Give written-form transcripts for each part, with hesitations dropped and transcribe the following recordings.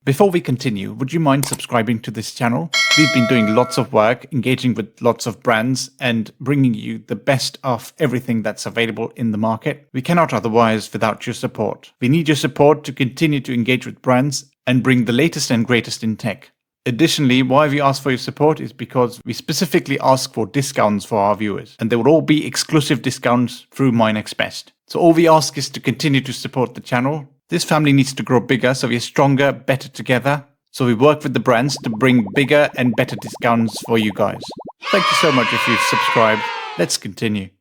Before we continue, would you mind subscribing to this channel? We've been doing lots of work, engaging with lots of brands and bringing you the best of everything that's available in the market. We cannot otherwise without your support. We need your support to continue to engage with brands and bring the latest and greatest in tech. Additionally, why we ask for your support is because we specifically ask for discounts for our viewers, and they will all be exclusive discounts through MyNextBest. So all we ask is to continue to support the channel. This family needs to grow bigger, so we are stronger, better together. So we work with the brands to bring bigger and better discounts for you guys. Thank you so much if you've subscribed. Let's continue.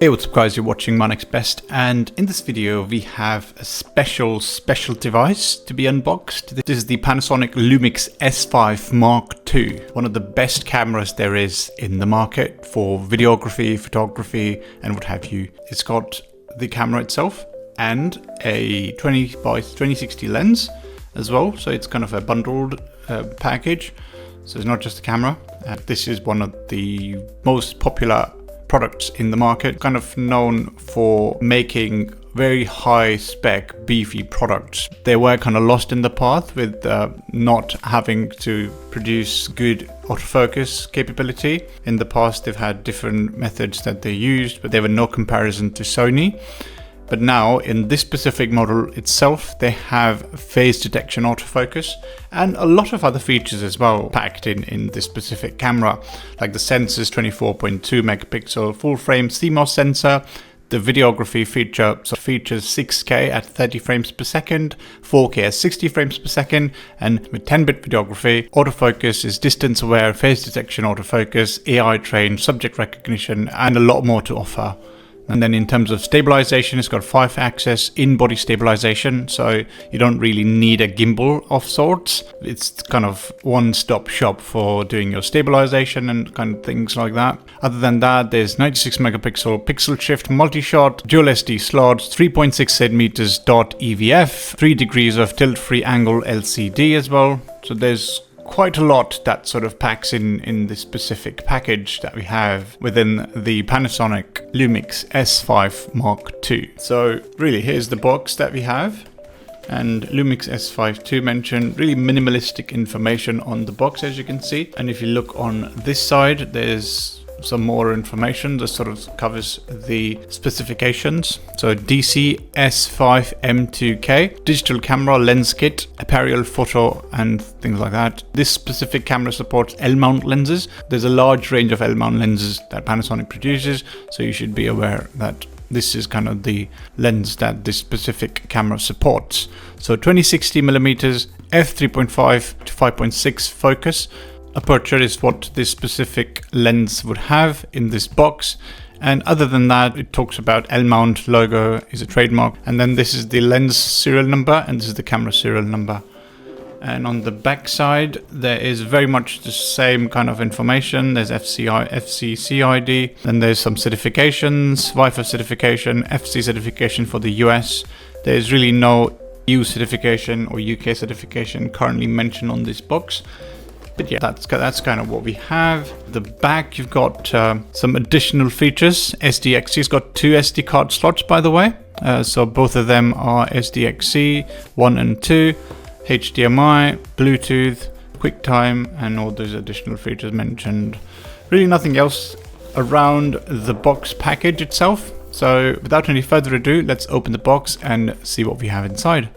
Hey, what's up guys, you're watching MyNextBest, and in this video we have a special device to be unboxed. This is the PANASONIC LUMIX S5 Mark II, one of the best cameras there is in the market for videography, photography and what have you. It's got the camera itself and a 20 by 2060 lens as well, so it's kind of a bundled package. So it's not just a camera. This is one of the most popular products in the market, kind of known for making very high spec beefy products. They were kind of lost in the path with not having to produce good autofocus capability. In the past they've had different methods that they used, but they were no comparison to Sony. But now in this specific model itself, they have phase detection autofocus and a lot of other features as well packed in this specific camera, like the sensor's 24.2 megapixel full frame CMOS sensor. The videography feature features 6K at 30 frames per second, 4K at 60 frames per second, and with 10-bit videography, autofocus is distance aware, phase detection autofocus, AI trained, subject recognition, and a lot more to offer. And then in terms of stabilization, it's got 5-axis in-body stabilization, so you don't really need a gimbal of sorts. It's kind of one-stop shop for doing your stabilization and kind of things like that. Other than that, there's 96 megapixel pixel shift multi-shot, dual SD slots, 3.6 centimeters dot EVF, 3 degrees of tilt-free angle LCD as well. So there's quite a lot that sort of packs in this specific package that we have within the PANASONIC LUMIX S5 Mark II. So really, here's the box that we have, and LUMIX S5 II mentioned really minimalistic information on the box, as you can see. And if you look on this side, there's some more information that sort of covers the specifications. So DC S5M2K, digital camera lens kit, aerial photo and things like that. This specific camera supports L-mount lenses. There's a large range of L-mount lenses that Panasonic produces, so you should be aware that this is kind of the lens that this specific camera supports. So 2060 millimeters, f3.5 to 5.6 focus. Aperture is what this specific lens would have in this box, and other than that it talks about L-mount logo is a trademark, and then this is the lens serial number and this is the camera serial number. And on the back side there is very much the same kind of information. There's FCC ID, then there's some certifications, Wi-Fi certification, FC certification for the US. There's really no EU certification or UK certification currently mentioned on this box. But yeah, that's kind of what we have. The back, you've got some additional features. SDXC's got 2 SD card slots, by the way. So both of them are SDXC 1 and 2, HDMI, Bluetooth, QuickTime, and all those additional features mentioned. Really nothing else around the box package itself. So without any further ado, let's open the box and see what we have inside.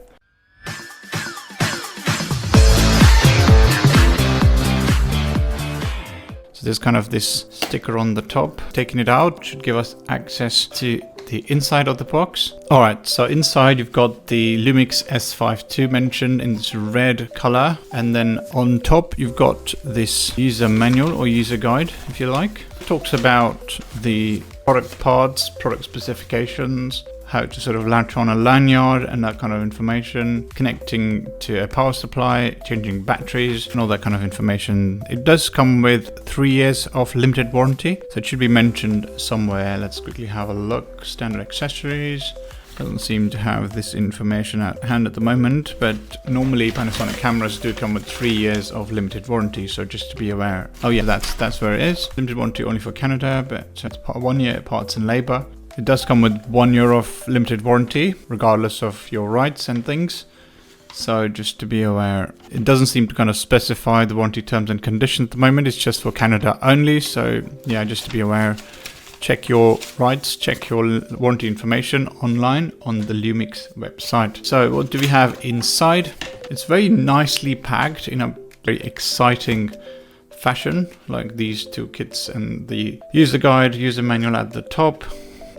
There's kind of this sticker on the top. Taking it out should give us access to the inside of the box. Alright, so inside you've got the LUMIX S5 II mentioned in this red color, and then on top you've got this user manual or user guide, if you like. It talks about the product parts, product specifications, how to sort of latch on a lanyard and that kind of information, connecting to a power supply, changing batteries and all that kind of information. It does come with 3 years of limited warranty, so it should be mentioned somewhere. Let's quickly have a look. Standard accessories, Doesn't seem to have this information at hand at the moment, but normally Panasonic cameras do come with 3 years of limited warranty, so just to be aware. Oh yeah, that's where it is. Limited warranty only for Canada, but it's 1 year parts and labor. It does come with 1 year of limited warranty, regardless of your rights and things. So just to be aware, it doesn't seem to kind of specify the warranty terms and conditions at the moment. It's just for Canada only. So yeah, just to be aware, check your rights, check your warranty information online on the Lumix website. So what do we have inside? It's very nicely packed in a very exciting fashion, like these two kits and the user guide, user manual at the top.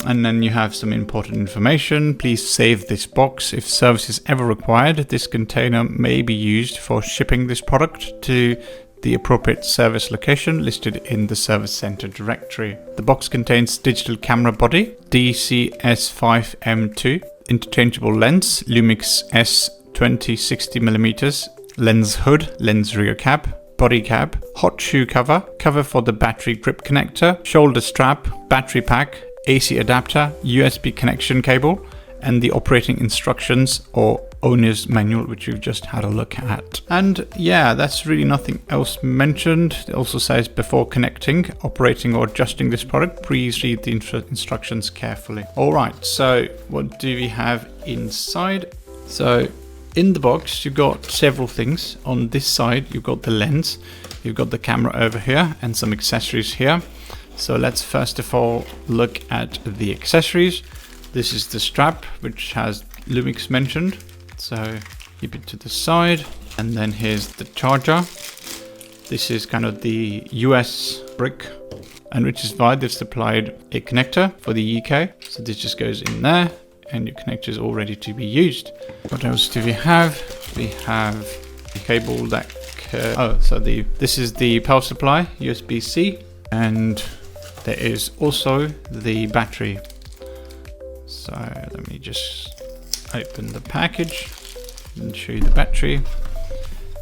And then you have some important information. Please save this box. If service is ever required, this container may be used for shipping this product to the appropriate service location listed in the service center directory. The box contains digital camera body, DC S5M2, interchangeable lens, Lumix S20 60mm, lens hood, lens rear cap, body cap, hot shoe cover, cover for the battery grip connector, shoulder strap, battery pack, AC adapter, USB connection cable, and the operating instructions or owner's manual, which we've just had a look at. And yeah, that's really nothing else mentioned. It also says before connecting, operating or adjusting this product, please read the instructions carefully. All right, so what do we have inside? So in the box, you've got several things. On this side, you've got the lens, you've got the camera over here and some accessories here. So let's first of all look at the accessories. This is the strap, which has Lumix mentioned. So keep it to the side. And then here's the charger. This is kind of the US brick, and which is why they've supplied a connector for the UK. So this just goes in there and your connector is all ready to be used. What else do we have? We have the cable that, this is the power supply, USB-C. And there is also the battery. So let me just open the package and show you the battery.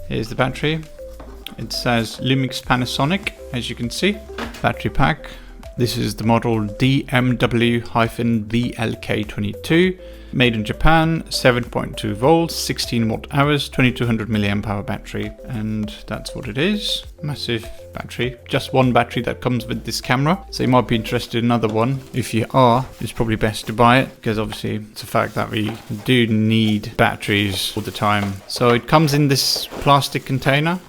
Here's the battery. It says Lumix Panasonic, as you can see. Battery pack. This is the model DMW-BLK22. Made in Japan, 7.2 volts, 16 watt hours, 2200 milliamp hour battery. And that's what it is. Massive battery. Just one battery that comes with this camera. So you might be interested in another one. If you are, it's probably best to buy it, because obviously it's a fact that we do need batteries all the time. So it comes in this plastic container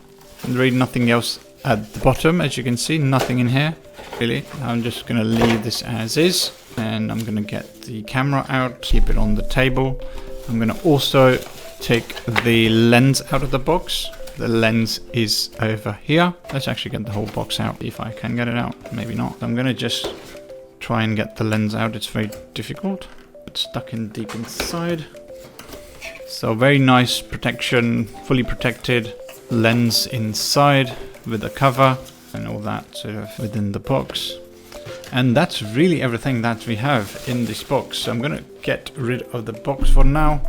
and really nothing else at the bottom. As you can see, nothing in here really. I'm just going to leave this as is. And I'm going to get the camera out, keep it on the table. I'm going to also take the lens out of the box. The lens is over here. Let's actually get the whole box out, if I can get it out. Maybe not. I'm going to just try and get the lens out. It's very difficult. It's stuck in deep inside. So very nice protection, fully protected lens inside with a cover and all that sort of within the box. And that's really everything that we have in this box. So I'm going to get rid of the box for now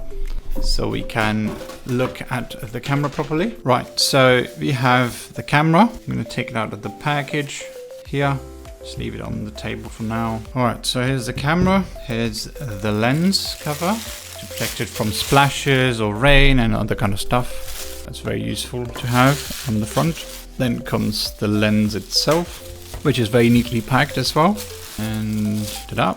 so we can look at the camera properly. Right, so we have the camera. I'm going to take it out of the package here. Just leave it on the table for now. All right, so here's the camera. Here's the lens cover to protect it from splashes or rain and other kind of stuff. That's very useful to have on the front. Then comes the lens itself, which is very neatly packed as well. And ta-da!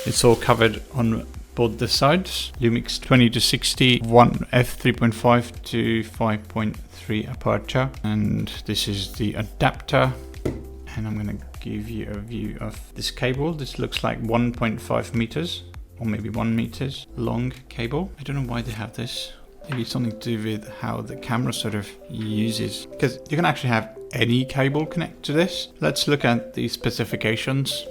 It's all covered on both the sides. Lumix 20-60, f3.5 to 5.3 aperture. And this is the adapter. And I'm going to give you a view of this cable. This looks like 1.5 meters or maybe 1 meters long cable. I don't know why they have this. Maybe something to do with how the camera sort of uses, because you can actually have any cable connect to this. Let's look at the specifications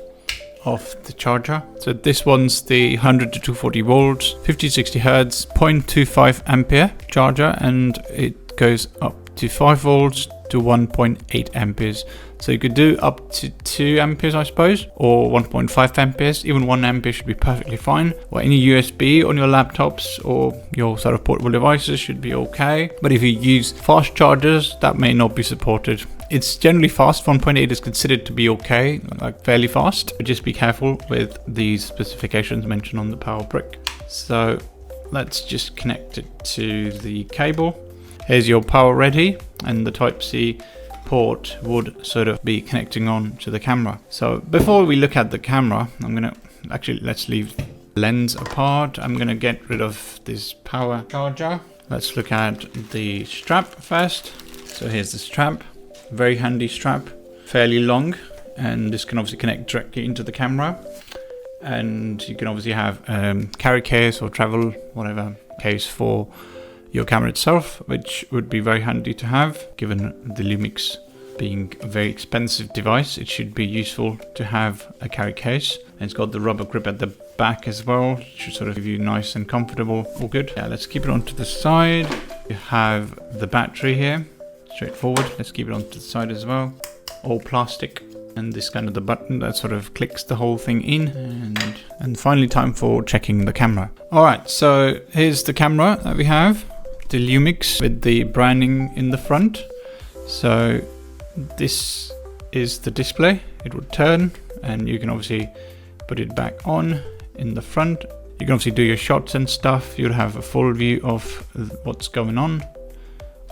of the charger. So this one's the 100 to 240 volts, 50-60 hertz, 0.25 ampere charger, and it goes up to 5 volts to 1.8 amperes. So you could do up to 2 amperes, I suppose, or 1.5 amperes. Even 1 ampere should be perfectly fine. Or any USB on your laptops or your sort of portable devices should be okay. But if you use fast chargers, that may not be supported It's generally fast. 1.8 is considered to be okay, like fairly fast. But just be careful with these specifications mentioned on the power brick. So let's just connect it to the cable. Here's your power ready, and the Type-C port would sort of be connecting on to the camera. So before we look at the camera, let's leave lens apart. I'm gonna get rid of this power charger. Let's look at the strap first. So here's the strap, very handy strap, fairly long, and this can obviously connect directly into the camera. And you can obviously have carry case or travel, whatever case for your camera itself, which would be very handy to have. Given the Lumix being a very expensive device, it should be useful to have a carry case. And it's got the rubber grip at the back as well, it should sort of give you nice and comfortable. All good. Yeah, let's keep it onto the side. You have the battery here, straightforward. Let's keep it onto the side as well. All plastic. And this kind of the button that sort of clicks the whole thing in. And finally, time for checking the camera. All right, so here's the camera that we have, the Lumix with the branding in the front. So this is the display. It would turn, and you can obviously put it back on in the front. You can obviously do your shots and stuff. You'll have a full view of what's going on,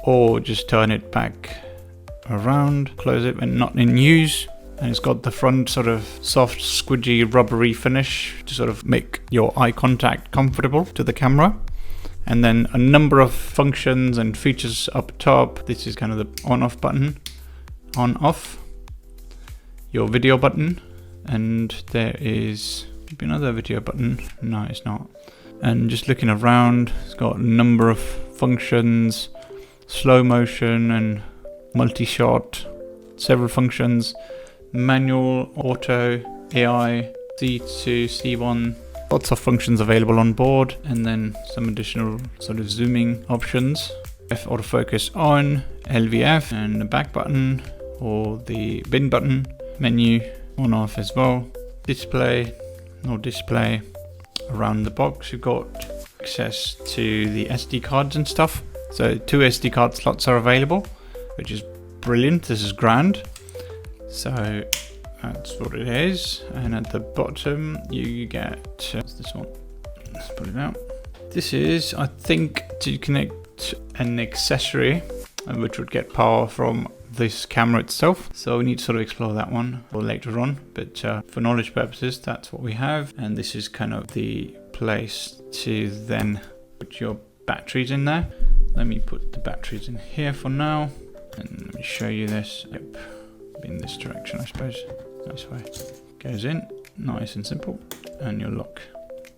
or just turn it back around, close it when not in use. And it's got the front sort of soft, squidgy, rubbery finish to sort of make your eye contact comfortable to the camera. And then a number of functions and features up top. This is kind of the on-off button, on-off, your video button, and there is another video button. No, it's not. And just looking around, it's got a number of functions, slow motion and multi-shot, several functions, manual, auto, AI, C2, C1, lots of functions available on board, and then some additional sort of zooming options. Autofocus on, LVF, and the back button or the bin button, menu on off as well, display, no display. Around the box you've got access to the SD cards and stuff. So 2 SD card slots are available, which is brilliant. This is grand. So that's what it is. And at the bottom you get this one. Let's put it out. This is, I think, to connect an accessory which would get power from this camera itself. So we need to sort of explore that one or later on, but for knowledge purposes that's what we have. And this is kind of the place to then put your batteries in there. Let me put the batteries in here for now, and let me show you this. Yep, in this direction I suppose. This way. Goes in, nice and simple, and your lock.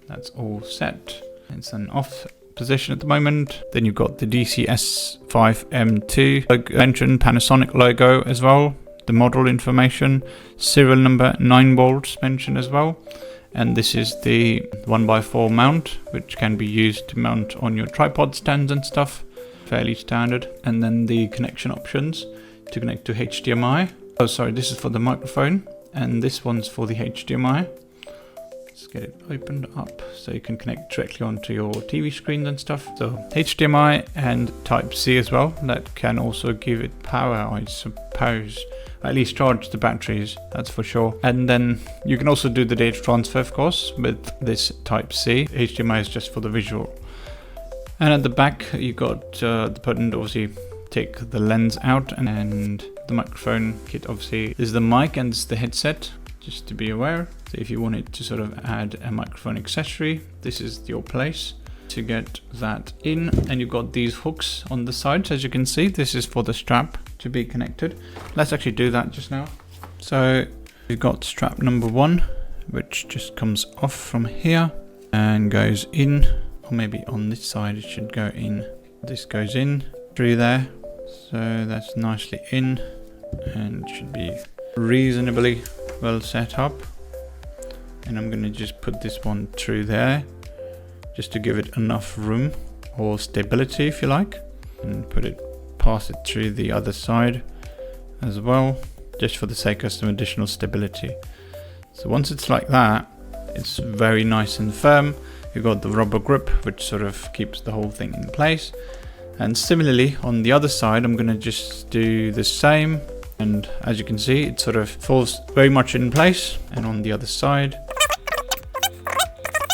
That's all set. It's an off position at the moment. Then you've got the DC S5M2 mentioned Panasonic logo as well, the model information, serial number 9 volts mentioned as well. And this is the 1x4 mount, which can be used to mount on your tripod stands and stuff, fairly standard. And then the connection options to connect to HDMI. Oh sorry, this is for the microphone, and this one's for the HDMI. Let's get it opened up so you can connect directly onto your TV screens and stuff. So HDMI and Type-C as well. That can also give it power, I suppose. At least charge the batteries, that's for sure. And then you can also do the data transfer, of course, with this Type-C. HDMI is just for the visual. And at the back, you got the button to obviously take the lens out, and the microphone kit. Obviously, this is the mic and this is the headset, just to be aware. So if you wanted to sort of add a microphone accessory, this is your place to get that in. And you've got these hooks on the sides, as you can see. This is for the strap to be connected. Let's actually do that just now. So we've got strap number 1, which just comes off from here and goes in, or maybe on this side it should go in. This goes in through there, so that's nicely in and should be reasonably well set up. And I'm going to just put this one through there just to give it enough room or stability, if you like, and pass it through the other side as well, just for the sake of some additional stability. So once it's like that, it's very nice and firm. You've got the rubber grip, which sort of keeps the whole thing in place. And similarly on the other side, I'm going to just do the same. And as you can see, it sort of falls very much in place. And on the other side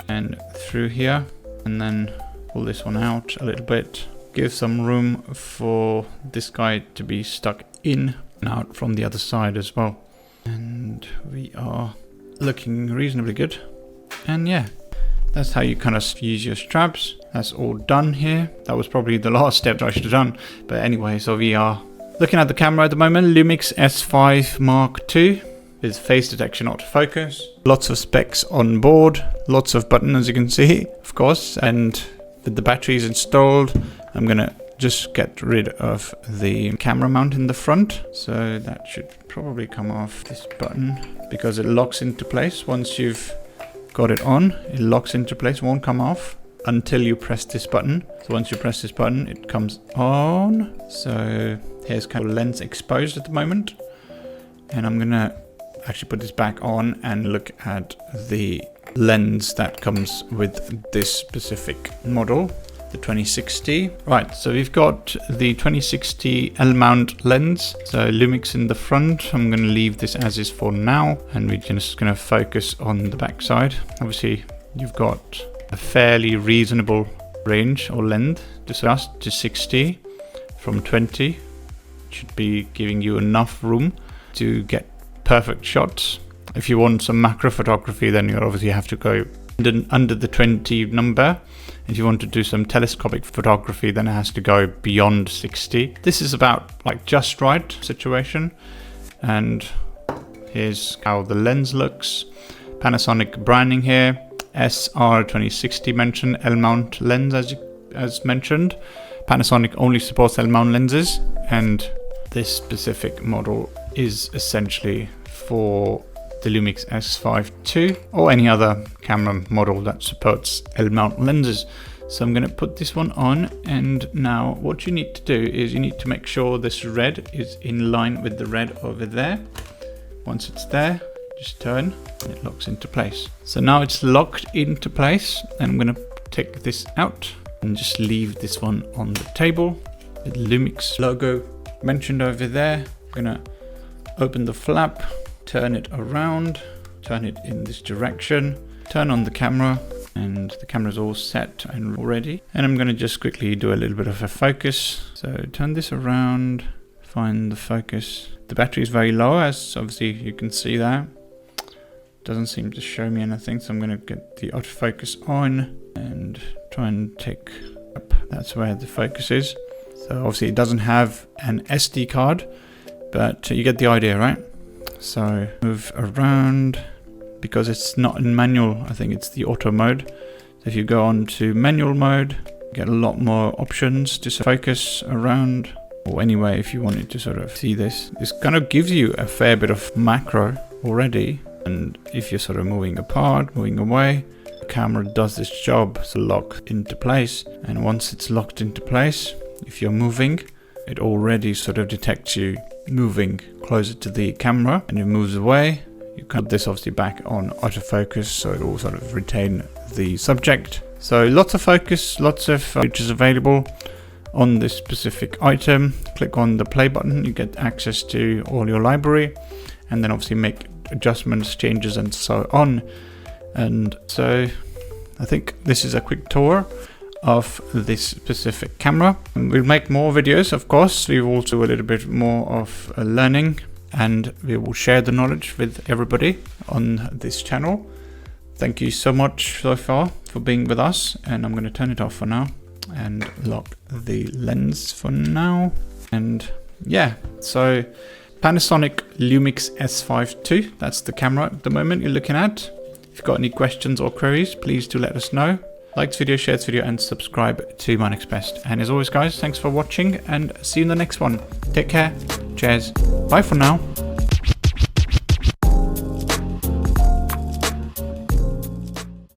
and through here, and then pull this one out a little bit. Give some room for this guy to be stuck in and out from the other side as well. And we are looking reasonably good. And yeah, that's how you kind of use your straps. That's all done here. That was probably the last step I should have done. But anyway, so we are looking at the camera at the moment. Lumix S5 Mark II with face detection autofocus. Lots of specs on board. Lots of buttons, as you can see, of course. And with the batteries installed, I'm going to just get rid of the camera mount in the front. So that should probably come off this button because it locks into place. Once you've got it on, it locks into place, won't come off until you press this button. So once you press this button, it comes on. So here's kind of lens exposed at the moment. And I'm going to actually put this back on and look at the lens that comes with this specific model, the 2060. Right, so we've got the 2060 L-mount lens. So Lumix in the front. I'm going to leave this as is for now, and we're just going to focus on the back side. Obviously, you've got a fairly reasonable range or length to adjust to 60 from 20. Should be giving you enough room to get perfect shots. If you want some macro photography, then you obviously have to go under the 20 number. If you want to do some telescopic photography, then it has to go beyond 60. This is about like just right situation. And here's how the lens looks. Panasonic branding here. SR2060 mentioned, L-mount lens as mentioned. Panasonic only supports L-mount lenses, and this specific model is essentially for the Lumix S5 II or any other camera model that supports L-mount lenses. So I'm going to put this one on, and now what you need to do is you need to make sure this red is in line with the red over there. Once it's there, just turn and it locks into place. So now it's locked into place, and I'm going to take this out and just leave this one on the table with Lumix logo mentioned over there. I'm going to open the flap, turn it around, turn it in this direction, turn on the camera, and the camera's all set and ready. And I'm going to just quickly do a little bit of a focus. So turn this around, find the focus. The battery is very low, as obviously you can see that. Doesn't seem to show me anything, so I'm going to get the autofocus on and try and take up. That's where the focus is. So obviously it doesn't have an SD card, but you get the idea, right? So move around, because it's not in manual, I think it's the auto mode. So if you go on to manual mode, you get a lot more options to focus around. Or anyway, if you wanted to sort of see this kind of gives you a fair bit of macro already. And if you're sort of moving apart, moving away, the camera does this job to lock into place. And once it's locked into place, if you're moving, it already sort of detects you moving closer to the camera, and it moves away. You can put this obviously back on autofocus, so it will sort of retain the subject. So lots of focus, lots of features available on this specific item. Click on the play button, you get access to all your library, and then obviously make adjustments, changes, and so on. And so I think this is a quick tour of this specific camera. And we'll make more videos, of course. We will also do a little bit more of learning, and we will share the knowledge with everybody on this channel. Thank you so much so far for being with us, and I'm going to turn it off for now and lock the lens for now. And yeah, so Panasonic Lumix S5 II, that's the camera at the moment you're looking at. If you've got any questions or queries, please do let us know. Like this video, share this video, and subscribe to MyNextBest. And as always, guys, thanks for watching, and see you in the next one. Take care. Cheers. Bye for now.